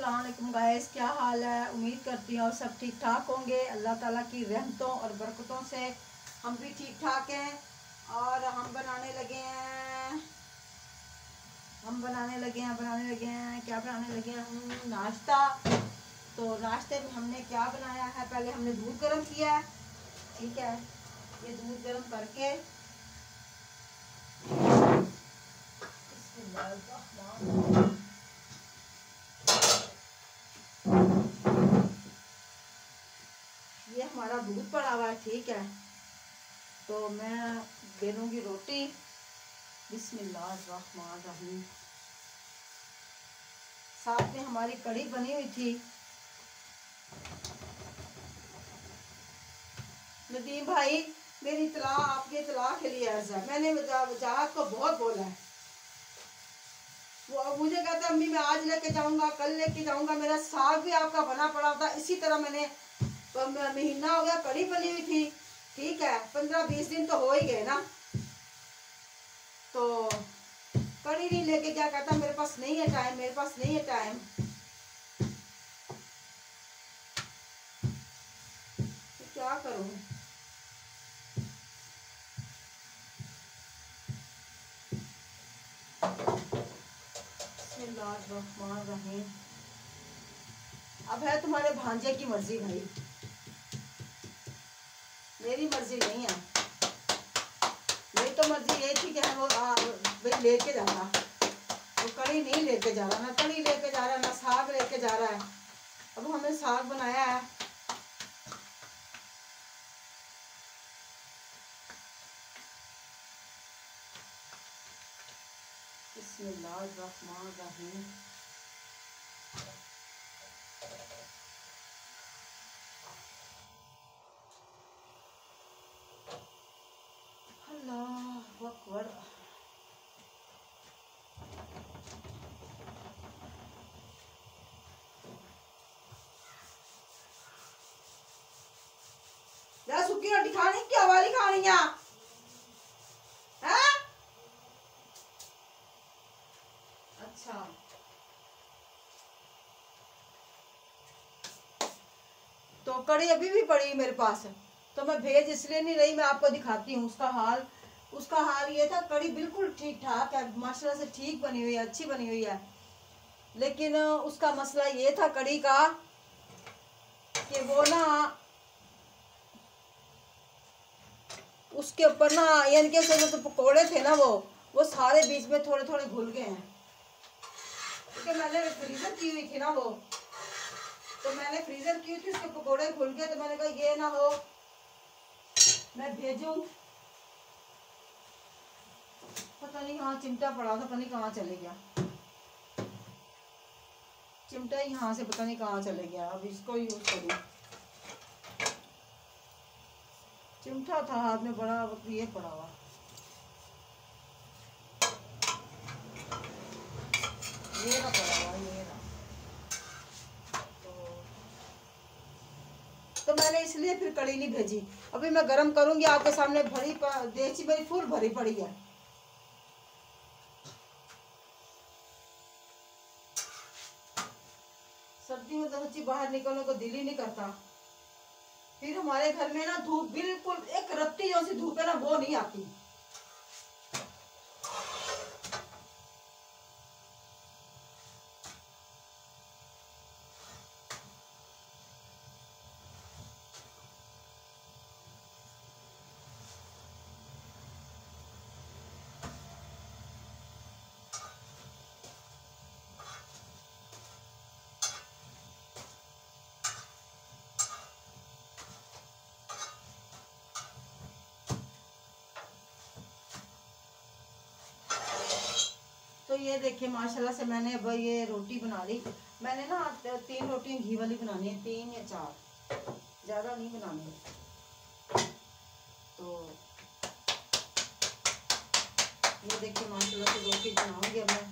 अस्सलाम वालेकुम गाइस, क्या हाल है। उम्मीद करती हूँ सब ठीक ठाक होंगे। अल्लाह ताला की रहमतों और बरकतों से हम भी ठीक ठाक हैं। और हम बनाने लगे हैं क्या बनाने लगे हैं हम? नाश्ता। तो नाश्ते में हमने क्या बनाया है, पहले हमने दूध गर्म किया है। ठीक है, ये दूध गर्म करके ये हमारा दूध पड़ा हुआ है। ठीक है, तो मैं बेलूंगी रोटी। बिस्मिल्लाहिर्रहमानिर्रहीम। साथ में हमारी कढ़ी बनी हुई थी। नदीम भाई, मेरी इतला आपकी इतला के लिए अर्ज है। मैंने वजाहत को बहुत बोला है। वो मुझे कहता है अम्मी मैं आज लेके जाऊंगा, कल लेके जाऊंगा। मेरा साग भी आपका बना पड़ा था। इसी तरह मैंने महीना हो गया, कढ़ी बनी हुई थी। ठीक है, 15-20 दिन तो हो ही गए ना। तो कढ़ी नहीं लेके क्या कहता, मेरे पास नहीं है टाइम। तो क्या करूं? बिस्मिल्लाहिर्रहमानिर्रहीम। अब है तुम्हारे भांजे की मर्जी भाई, मेरी मर्जी नहीं है। मेरी तो मर्जी ये थी कि वो भाई लेके जाना। वो कढ़ी नहीं लेके जा रहा, ना कढ़ी लेके जा रहा, ना साग लेके जा रहा है। अब हमने साग बनाया है। बिस्मिल्लाहिर्रहमानिर्रहीम। अल्लाहु अकबर। यार सुखी रोटी खानी क्या वाली खानी है? अच्छा, तो कड़ी अभी भी पड़ी मेरे पास। तो मैं भेज इसलिए नहीं रही, मैं आपको दिखाती हूँ उसका हाल। उसका हाल ये था, कड़ी बिल्कुल ठीक ठाक है, माशाल्लाह से ठीक बनी हुई है, अच्छी बनी हुई है। लेकिन उसका मसला ये था कड़ी का कि वो ना उसके ऊपर ना यानी कि जो पकौड़े थे ना वो सारे बीच में थोड़े थोड़े घुल गए हैं। क्योंकि मैंने फ्रीजर की हुई थी ना उसके पकौड़े घुल गए। तो मैंने कहा ये ना हो मैं भेजूं। पता नहीं कहाँ चिमटा पड़ा था, पता नहीं कहाँ चले गया चिमटा, यहाँ से पता नहीं कहाँ चले गया। अब इसको यूज करूं। चिमटा था हाथ में बड़ा, ये पड़ा हुआ। ये ना पड़ा हुआ, ये ना। तो मैंने इसलिए फिर कड़ी नहीं भेजी। अभी मैं गरम करूंगी आपके सामने। भरी देसी मेरी फुल भरी पड़ी है। सर्दी में तो सच्ची बाहर निकलने को दिल ही नहीं करता। फिर हमारे घर में ना धूप बिल्कुल एक रत्ती जो सी धूप है ना, वो नहीं आती। तो ये देखिए माशाल्लाह से मैंने अब ये रोटी बना ली। मैंने ना 3 रोटियां घी वाली बनानी है, 3 या 4, ज़्यादा नहीं बनानी। तो ये देखिए माशाल्लाह से रोटी बनाऊंगी अब मैं।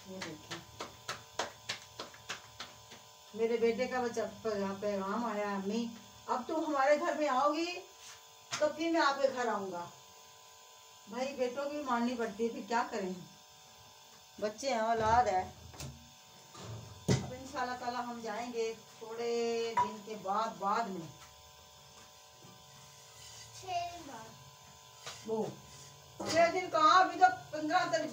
ये देखिए मेरे बेटे का बच्चा पैगाम आया, अम्मी अब तुम हमारे घर में आओगी तो फिर मैं आपके घर आऊँगा। भाई बेटों की भी माननी पड़ती है, फिर क्या करें। बच्चे हैं, औलाद है। अब इंशाल्लाह ताला हम जाएंगे थोड़े दिन के बाद में, 6 दिन बाद। वो 6 दिन कहाँ, अभी तो 15 तारीख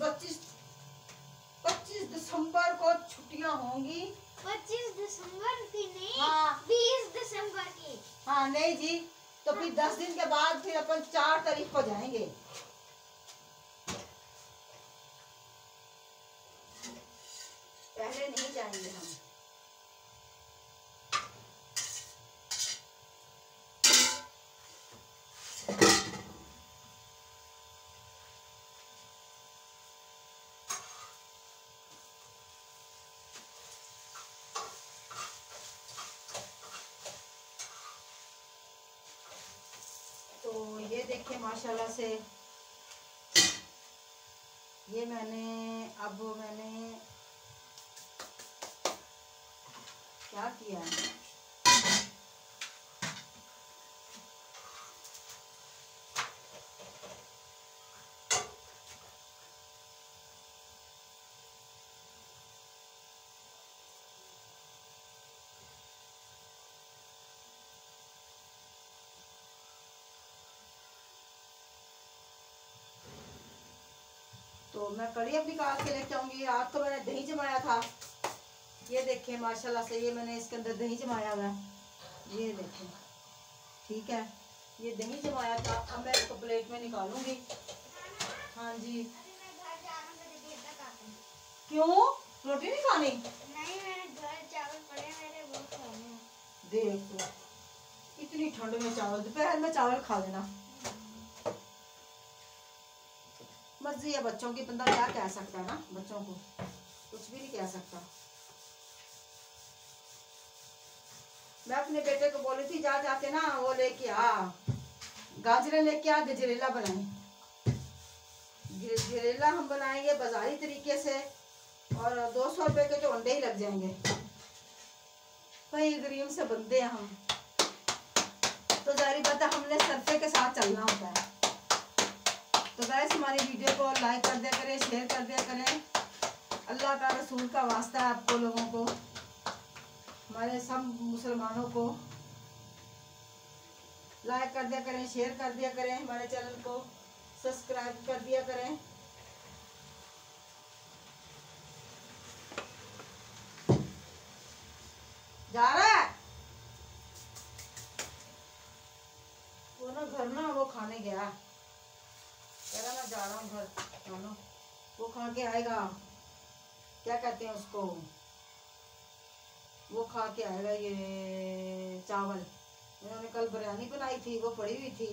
25 दिसंबर को छुट्टियां होंगी। 25 दिसंबर की नहीं, हाँ 20 दिसंबर की। हाँ नहीं जी, तो फिर 10 दिन के बाद फिर अपन 4 तारीख को जाएंगे। पहले नहीं जाएंगे हम। तो ये देखिए माशाल्लाह से, ये मैंने क्या किया है, तो मैं कड़ी अब निकाल के लेके आऊंगी। रात तो मैंने दही जमाया था, ये देखिए माशाल्लाह से, ये मैंने इसके अंदर दही जमाया हुआ है, ये देखें, ठीक है, ये दही जमाया था। अब मैं इसको प्लेट में निकालूंगी। हाँ जी। अभी मैं घर जा रहा हूँ, मुझे देर तक आते हैं। क्यों, रोटी नहीं खानी? नहीं, मेरे घर चावल पड़े हैं, मेरे वो खाने हैं। देखो इतनी ठंड में चावल, दोपहर में चावल खा लेना। मर्जी है बच्चों की, बंदा क्या कह सकता है ना, बच्चों को कुछ भी नहीं कह सकता। मैं अपने बेटे को बोली थी, जा जाते ना वो लेके आ, गाजरें लेके आ, गजरेला बनाए। गजरेला हम बनाएंगे बाजारी तरीके से, और 200 रुपए के तो अंडे ही लग जाएंगे। भाई गरीब से बंदे हैं हम, तो जारी बात है, हमने सरफे के साथ चलना होता है। तो गाइस हमारी वीडियो को लाइक कर दिया करें, शेयर कर दिया करें, अल्लाह का रसूल का वास्ता है आपको लोगों को, हमारे सब मुसलमानों को लाइक कर दिया करें, शेयर कर दिया करें, हमारे चैनल को सब्सक्राइब कर दिया करें। जा रहा है वो ना घर ना, वो खाने गया, कह रहा मैं जा रहा हूँ घर खाना, वो खा के आएगा, क्या कहते हैं उसको, वो खा के आएगा ये चावल। उन्होंने कल बिरयानी बनाई थी, वो पड़ी हुई थी,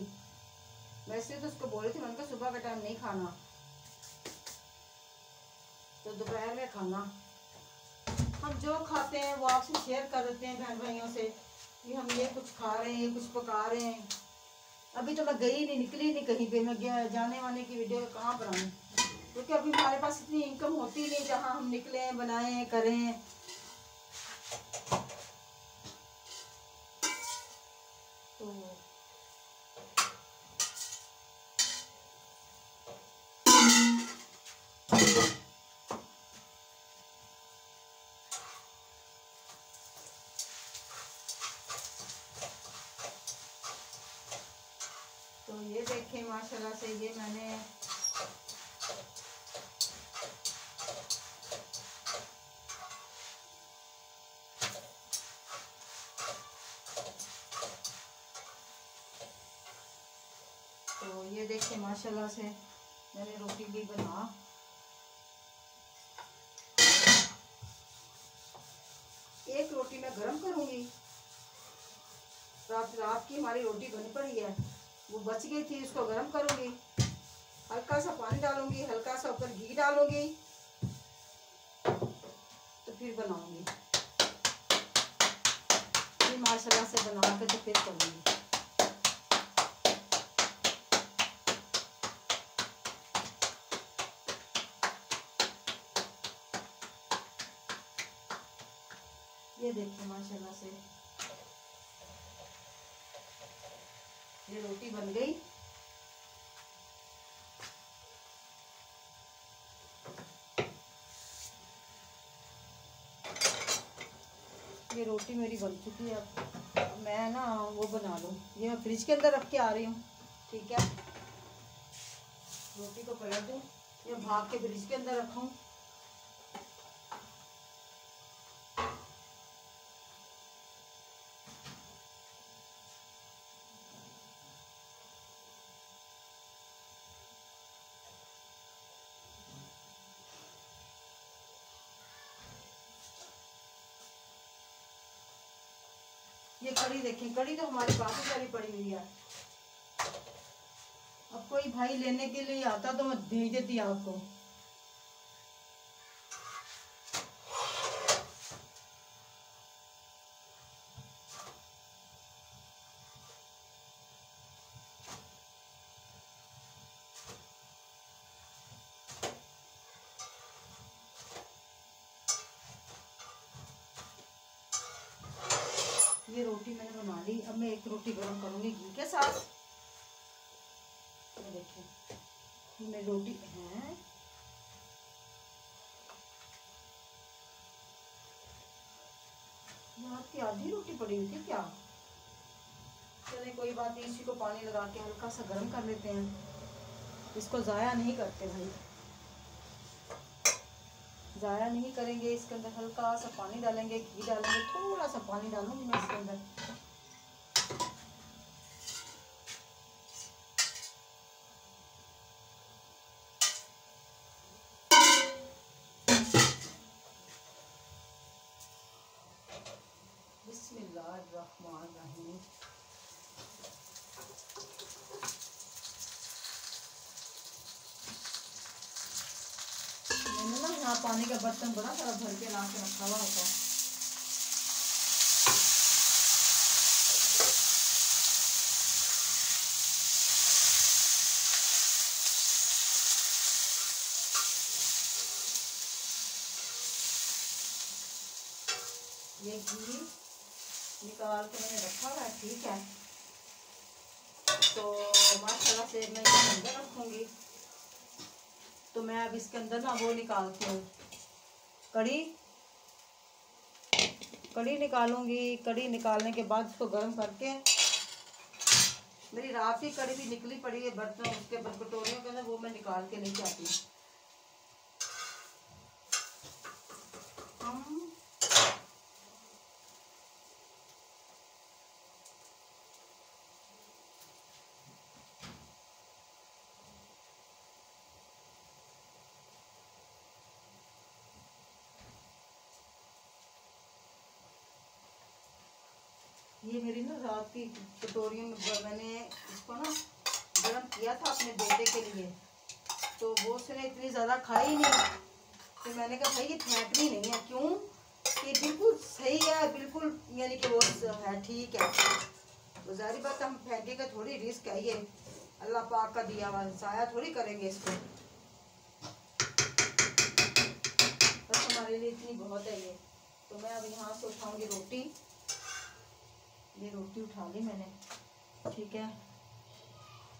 मैं इसलिए तो उसको बोली थी, मैंने कहा सुबह का टाइम नहीं खाना, तो दोपहर में खाना। हम जो खाते हैं वो आपसे शेयर कर देते हैं बहन भाइयों से, कि हम ये कुछ खा रहे हैं, ये कुछ पका रहे हैं। अभी तो मैं गई नहीं, निकली नहीं कहीं पे, मैं जाने वाने की वीडियो कहाँ बनाऊँ, क्योंकि अभी हमारे पास इतनी इनकम होती नहीं जहाँ हम निकलें, बनाएं, करें। तो ये देखें माशाल्लाह से, ये मैंने तो ये देखें माशाल्लाह से, मैंने रोटी भी बना, एक रोटी मैं गरम करूंगी। रात की हमारी रोटी बनी पड़ी है, वो बच गई थी, उसको गरम करूंगी, हल्का सा पानी डालूंगी, हल्का सा ऊपर घी डालूंगी, तो फिर बनाऊंगी, फिर माशाल्लाह से बना के तो फिर करूंगी। ये देखिए माशाल्लाह से ये रोटी बन गई। ये रोटी मेरी बन चुकी है। अब मैं ना वो बना लूँ, ये मैं फ्रिज के अंदर रख के आ रही हूँ। ठीक है, रोटी को पलट दूँ या भाग के फ्रिज के अंदर रखूँ। ये कड़ी देखें, कड़ी तो हमारी काफी सारी पड़ी हुई है। अब कोई भाई लेने के लिए आता तो मैं भेज देती आपको। ये रोटी मैंने बना ली। अब मैं एक रोटी गरम करूंगी घी के साथ। ये देखिए, ये मेरी रोटी है। आपकी आधी रोटी पड़ी हुई थी क्या? चले कोई बात नहीं, इसी को पानी लगा के हल्का सा गर्म कर लेते हैं। इसको ज़ाया नहीं करते भाई, ज़ाया नहीं करेंगे। इसके अंदर हल्का सा पानी डालेंगे, घी डालेंगे, थोड़ा सा पानी डालूंगी मैं इसके अंदर। बिस्मिल्लाहिर्रहमानिर्रहीम। मैंने ना यहाँ पानी का बर्तन बड़ा सारा भर के ला के रखा हुआ होता है। ये घी निकाल के मैंने रखा हुआ है। ठीक है, तो माशाल्लाह से मैं इसके अंदर रखूँगी। तो मैं अब इसके अंदर ना वो निकालती हूँ, कड़ी निकालूंगी। कड़ी निकालने के बाद इसको गर्म करके, मेरी रात की कड़ी भी निकली पड़ी है बर्तन उसके कटोरियों के अंदर, वो मैं निकाल के लेके आती हूँ। ये मेरी ना रात की कटोरियों में मैंने इसको ना गर्म किया था अपने बेटे के लिए, तो वो उसने इतनी ज़्यादा खाई नहीं। तो मैंने कहा भाई ये फेंकनी नहीं है। क्यों? कि बिल्कुल सही है, बिल्कुल यानी कि वो है, ठीक है। तो ज़ाहिर बात हम फेंकेंगे थोड़ी, रिस्क है ये, अल्लाह पाक का दिया हुआ, ज़ाया थोड़ी करेंगे इसको। बस हमारे लिए इतनी बहुत है ये। तो मैं अब यहाँ से उठाऊंगी रोटी। ये रोटी उठा ली मैंने। ठीक है,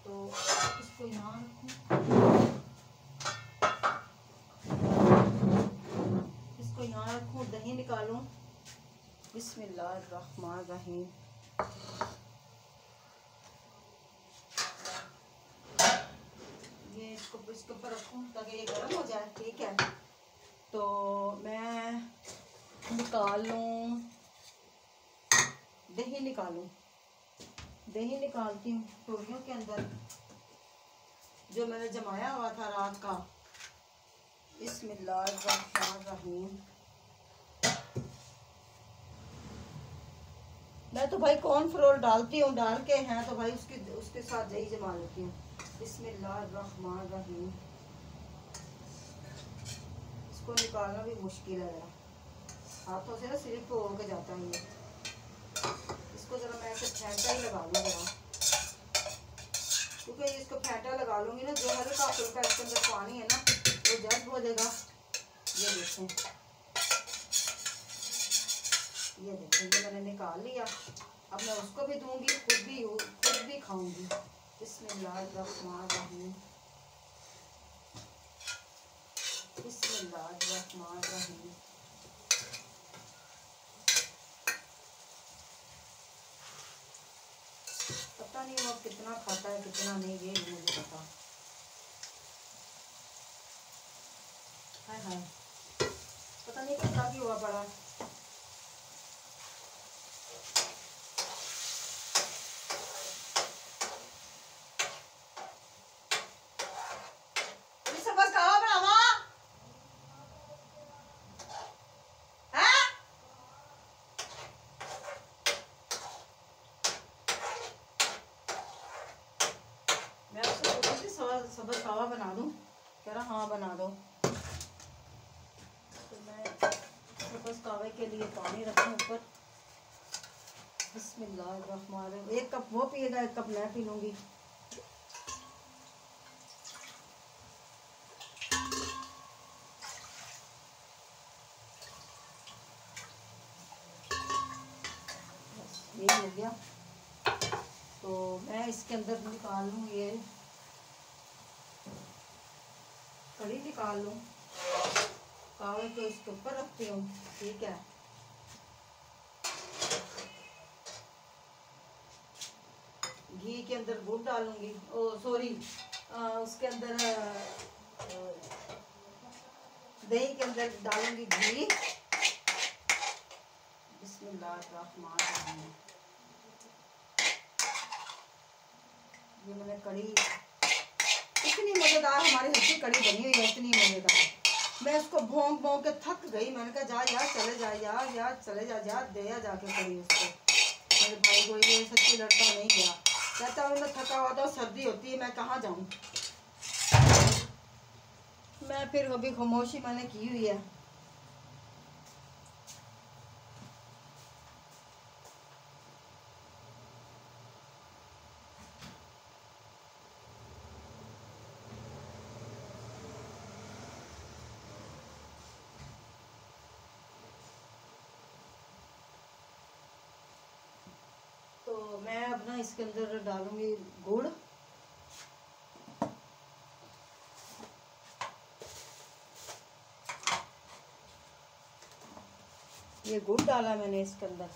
तो इसको यहाँ रखूँ, इसको यहाँ रखूँ, दही निकालूँ। बिस्मिल्लाहिर्रहमानिर्रहीम। ये इसको इसके ऊपर रखूँ ताकि ये गर्म हो जाए। ठीक है, तो मैं निकाल लूँ, दही निकालूं। दही निकालती हूँ कटोरियों के अंदर, जो मैंने जमाया हुआ था रात का। बिस्मिल्लाहिर्रहमानिर्रहीम। मैं तो भाई कॉर्नफ्लोर डालती हूँ, डाल के हैं तो भाई उसके साथ दही जमा लेती हूँ। बिस्मिल्लाहिर्रहमानिर्रहीम। इसको निकालना भी मुश्किल है, हाथों से ना स्लिप हो के जाता है ये। इसको जरा मैं ऐसे फेंटा ही लगा लूँ जरा, क्योंकि इसको फेंटा लगा लूँगी ना, जो हल्का फुल्का इसके अंदर पानी है ना वो जज्ब हो जाएगा। ये देखें, ये देखें, ये मैंने निकाल लिया। अब मैं उसको भी दूंगी, खुद भी खाऊंगी। बिस्मिल्लाहिर्रहमानिर्रहीम। बिस्मिल्लाहिर्रहमानिर्रहीम। पता नहीं वो कितना खाता है कितना नहीं, ये नहीं मुझे पता। हाय हाय, पता नहीं कितना भी हुआ पड़ा। मैं उसको बोली थी सबज खावा बना दूँ, कह रहा हाँ बना दो। तो मैं सबज कावे के लिए पानी रखूँ ऊपर। बिस्मिल्लाहिर्रहमानिर्रहीम। एक कप वो पिएगा, एक कप मैं पी लूँगी। ये हो गया, तो मैं इसके अंदर निकाल लूँ, ये कड़ी निकाल लूँ, कावे को इसके ऊपर रखती हूँ, ठीक है। घी के अंदर गुड़ डालूंगी, ओ सॉरी, उसके अंदर दही के अंदर डालूंगी घी। बिस्मिल्लाहिर्रहमानिर्रहीम। ये मैंने कड़ी, इतनी मज़ेदार हमारी हल्की कड़ी बनी हुई है, इतनी मज़ेदार। मैं उसको भोंक भोंक के थक गई। मैंने कहा जा यार चले जा, यार चले जा, दे जाके कड़ी उसको। मेरे भाई को ये सच्ची लड़का नहीं गया, कहता हूँ मैं थका हुआ था, सर्दी होती है, मैं कहाँ जाऊँ। मैं फिर अभी खामोशी मैंने की हुई है। तो मैं अब ना इसके अंदर डालूंगी गुड़। ये गुड़ डाला मैंने इसके अंदर।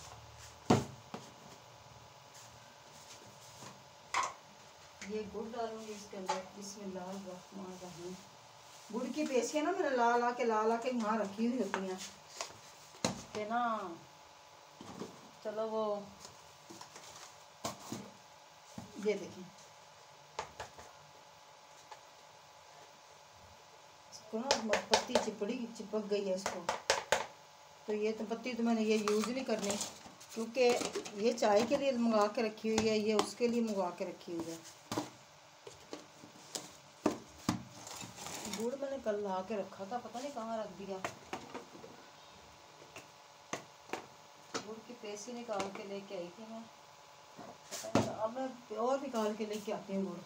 ये गुड़ डालूंगी इसके अंदर। बिस्मिल्लाहिर्रहमानिर्रहीम। गुड़ की पेशियाँ ना मैंने ला के यहाँ रखी हुई होती हैं कि ना, चलो वो ये देखें, इसको ना पत्ती चिपक गई है इसको। तो ये तो पत्ती तो मैंने ये यूज़ नहीं करनी, क्योंकि ये चाय के लिए मंगा के रखी हुई है, ये उसके लिए मंगा के रखी हुई है। गुड़ मैंने कल ला के रखा था, पता नहीं कहाँ रख दिया। गुड़ की पेसी निकाल के लेके आई थी मैं, अब मैं और निकाल के लेके आती हूँ गुड़।